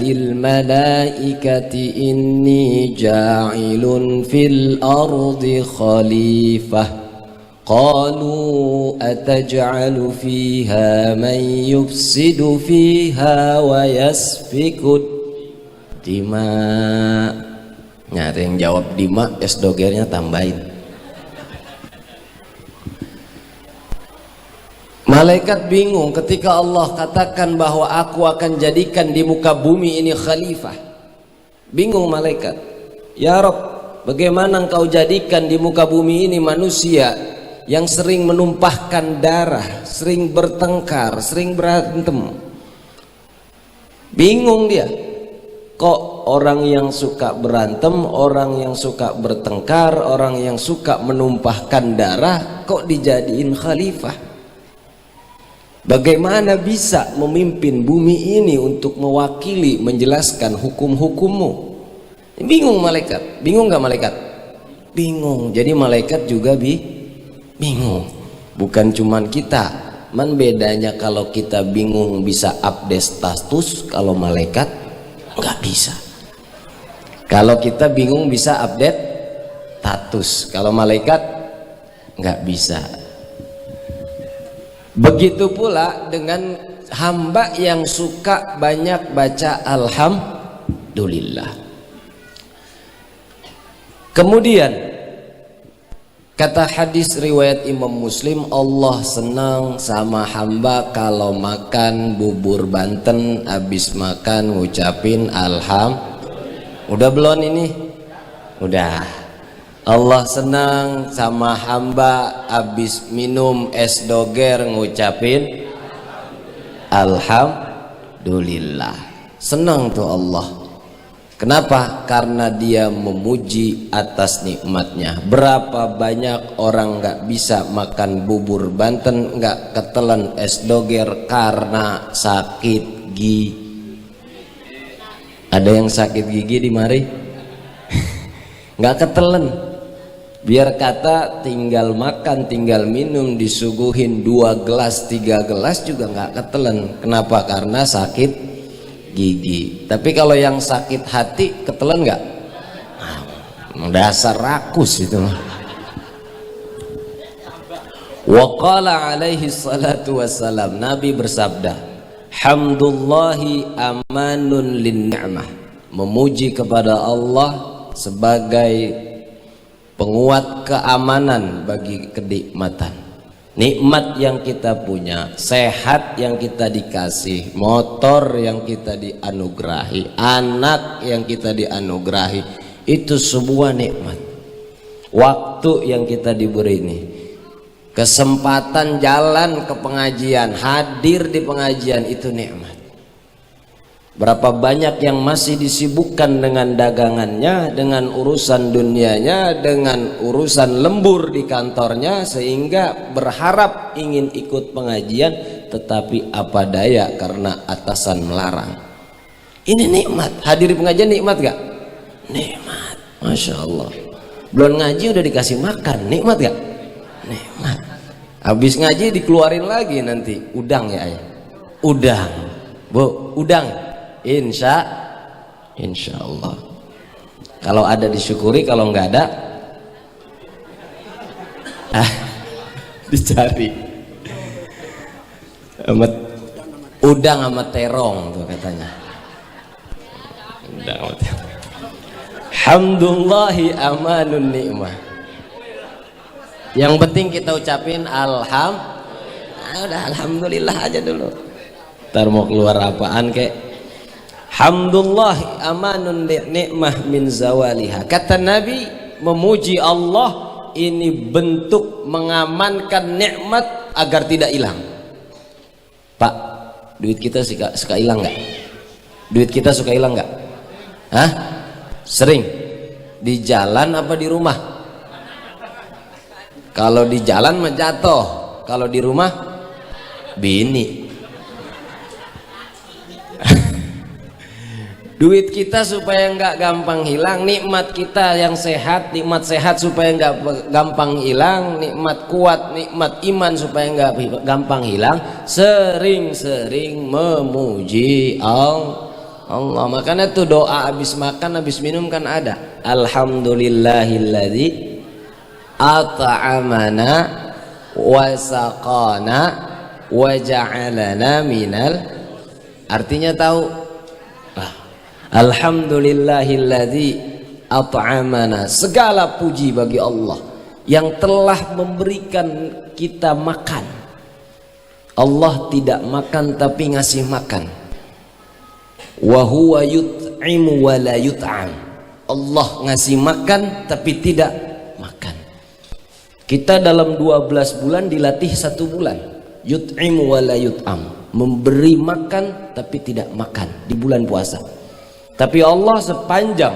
للملائكة إني جاعل في الأرض خليفة قالوا أتجعل فيها من يفسد فيها ويسفك الدماء. Nah, ada yang jawab dima, es dogernya tambahin. Malaikat bingung ketika Allah katakan bahwa aku akan jadikan di muka bumi ini khalifah. Bingung malaikat. Ya Rabb, bagaimana engkau jadikan di muka bumi ini manusia yang sering menumpahkan darah, sering bertengkar, sering berantem. Bingung dia. Kok orang yang suka berantem, orang yang suka bertengkar, orang yang suka menumpahkan darah kok dijadiin khalifah? Bagaimana bisa memimpin bumi ini untuk mewakili, menjelaskan hukum-hukummu? Bingung malaikat. Bingung gak malaikat? Bingung. Jadi malaikat juga bingung. Bukan cuman kita. Man bedanya kalau kita bingung bisa update status, kalau malaikat nggak bisa. Kalau kita bingung bisa update status, kalau malaikat nggak bisa. Begitu pula dengan hamba yang suka banyak baca alhamdulillah. Kemudian kata hadis riwayat Imam Muslim, Allah senang sama hamba kalau makan bubur Banten, habis makan ngucapin alhamdulillah. Udah belum ini? Udah. Allah senang sama hamba habis minum es doger ngucapin alhamdulillah. Senang tuh Allah. Kenapa? Karena dia memuji atas nikmatnya. Berapa banyak orang nggak bisa makan bubur Banten, nggak ketelan es doger karena sakit gigi. Ada yang sakit gigi di mari? Nggak ketelan. Biar kata tinggal makan, tinggal minum, disuguhin 2 gelas, 3 gelas juga nggak ketelan. Kenapa? Karena sakit gigi. Tapi kalau yang sakit hati ketelan nggak? Dasar rakus itu. Wa qala alaihi salatu wassalam, Nabi bersabda, hamdullahi amanun lin ni'mah. Memuji kepada Allah sebagai penguat keamanan bagi kenikmatan. Nikmat yang kita punya, sehat yang kita dikasih, motor yang kita dianugerahi, anak yang kita dianugerahi, itu sebuah nikmat. Waktu yang kita diberi ini, kesempatan jalan ke pengajian, hadir di pengajian, itu nikmat. Berapa banyak yang masih disibukkan dengan dagangannya, dengan urusan dunianya, dengan urusan lembur di kantornya, sehingga berharap ingin ikut pengajian, tetapi apa daya karena atasan melarang. Ini nikmat. Hadir di pengajian nikmat gak? Nikmat. Masya Allah. Belum ngaji udah dikasih makan, nikmat gak? Nikmat. Habis ngaji dikeluarin lagi nanti udang ya ayah. Udang. Bu, udang. Insya Allah. Kalau ada disyukuri, kalau nggak ada dicari. Udang sama terong tuh katanya. Udang sama terong. Hamdulillahi amanun ni'mah. Yang penting kita ucapin udah alhamdulillah aja dulu. Ntar mau keluar apaan kek? Hamdulillah amanun ni'mah min zawaliha. Kata Nabi, memuji Allah ini bentuk mengamankan nikmat agar tidak hilang. Pak, duit kita suka hilang nggak? Duit kita suka hilang nggak? Hah? Sering? Di jalan apa di rumah? Kalau di jalan mah jatuh, kalau di rumah bini. Duit kita supaya nggak gampang hilang, nikmat kita yang sehat, nikmat sehat supaya nggak gampang hilang, nikmat kuat, nikmat iman supaya nggak gampang hilang, sering-sering memuji Allah. Makanya tuh doa habis makan, habis minum kan ada, alhamdulillahilladzi at'amana wa saqana wa ja'alana minal, artinya tahu. Alhamdulillahilladzi at'amana, segala puji bagi Allah yang telah memberikan kita makan. Allah tidak makan tapi ngasih makan. Wa huwa yut'imu wa la yut'am. Allah ngasih makan tapi tidak makan. Kita dalam 12 bulan dilatih 1 bulan. Yut'imu wa la yut'am, memberi makan tapi tidak makan di bulan puasa. Tapi Allah sepanjang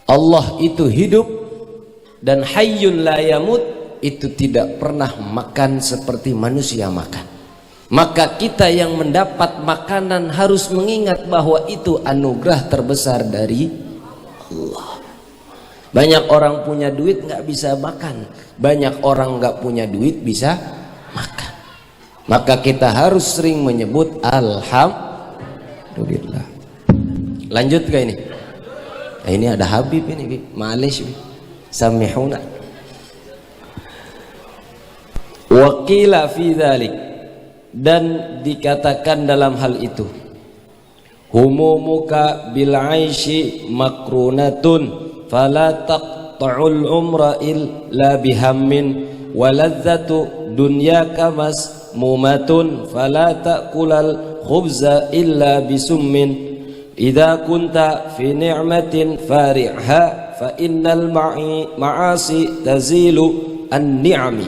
Allah itu hidup dan hayyun la yamut, itu tidak pernah makan seperti manusia makan. Maka kita yang mendapat makanan harus mengingat bahwa itu anugerah terbesar dari Allah. Banyak orang punya duit nggak bisa makan, banyak orang nggak punya duit bisa makan. Maka kita harus sering menyebut alhamdulillah. Lanjut ke ini. Nah, ini ada Habib ini, Ma'alish, samihuna. Waqila fi dzalik, dan dikatakan dalam hal itu, humumuka bil aishi makrunatun fala taqta'ul umra illa bihammin wa ladzatu dunyaka masmumatun fala ta'kulal khubza illa bisummin. Idza kunta fi ni'matin fari'ha fa innal ma'asi tazilu an-ni'ami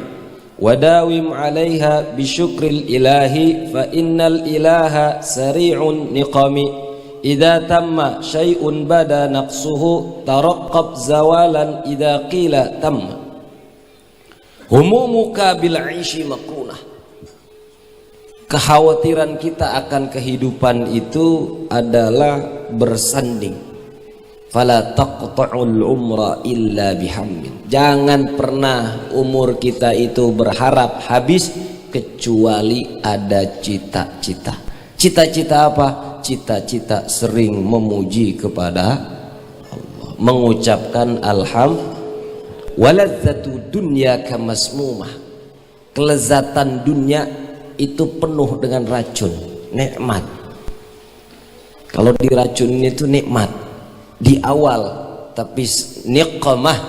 wa dawim 'alaiha bi syukril ilahi fa innal ilaha sari'un niqami. Idza tamma syai'un bada naqsuhu taraqqab zawalan idza qila tamma. Humumuka bil 'aishi makrunah. Kekhawatiran kita akan kehidupan itu adalah bersanding. Fala taqta'ul umra illa bihammin. Jangan pernah umur kita itu berharap habis kecuali ada cita-cita. Cita-cita apa? Cita-cita sering memuji kepada Allah, mengucapkan alhamdulillah. Waladzatu dunya kamasmumah. Kelezatan dunia itu penuh dengan racun, nikmat. Kalau diracunin itu nikmat di awal, tapi niqmah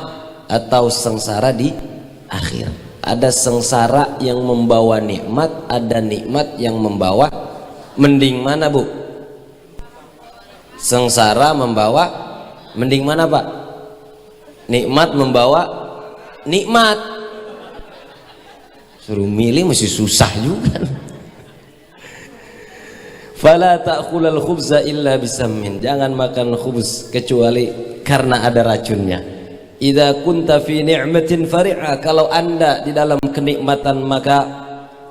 atau sengsara di akhir. Ada sengsara yang membawa nikmat, ada nikmat yang membawa. Mending mana, Bu? Sengsara membawa, mending mana, Pak? Nikmat membawa nikmat. Suruh milih masih susah juga. Fala ta'kulal khubza illa bisammin. Jangan makan khubz kecuali karena ada racunnya. Idza kunta fi ni'matin fari'a. Kalau Anda di dalam kenikmatan maka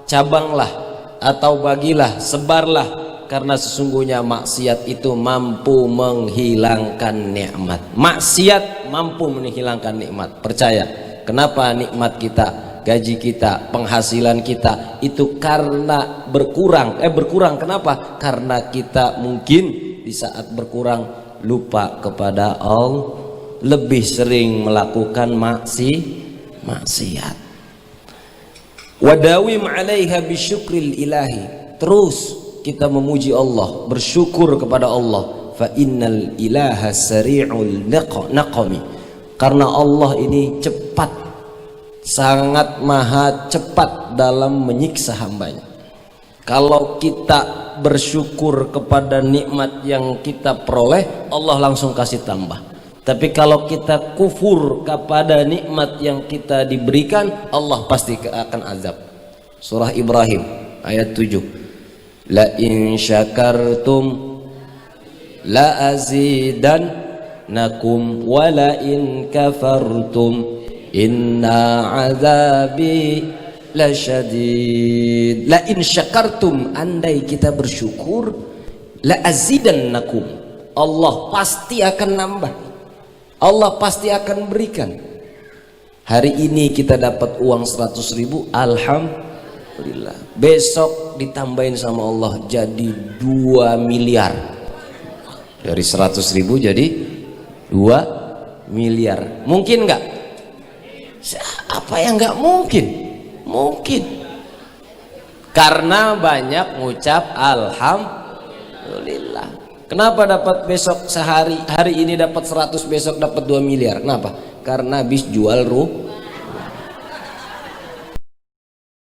cabanglah atau bagilah, sebarlah, karena sesungguhnya maksiat itu mampu menghilangkan nikmat. Maksiat mampu menghilangkan nikmat. Percaya. Kenapa nikmat kita, gaji kita, penghasilan kita itu karena berkurang. Berkurang kenapa? Karena kita mungkin di saat berkurang lupa kepada Allah, lebih sering melakukan maksiat. Wadawim 'alaiha bisyukril ilahi. Terus kita memuji Allah, bersyukur kepada Allah. Fa innal ilaha sari'ul naqami. Karena Allah ini cepat, sangat maha cepat dalam menyiksa hambanya. Kalau kita bersyukur kepada nikmat yang kita peroleh, Allah langsung kasih tambah. Tapi kalau kita kufur kepada nikmat yang kita diberikan, Allah pasti akan azab. Surah Ibrahim ayat 7. La in syakartum la azidannakum wa la in kafartum inna azabi lasyadid. La in syakartum, andai kita bersyukur, la azidannakum, Allah pasti akan nambah, Allah pasti akan berikan. Hari ini kita dapat uang 100.000, alhamdulillah. Besok ditambahin sama Allah jadi 2 miliar. Dari 100.000 jadi 2 miliar. Mungkin nggak? Apa yang nggak mungkin? Mungkin. Karena banyak ngucap alhamdulillah. Kenapa dapat besok sehari, hari ini dapat 100, besok dapat 2 miliar? Kenapa? Karena habis jual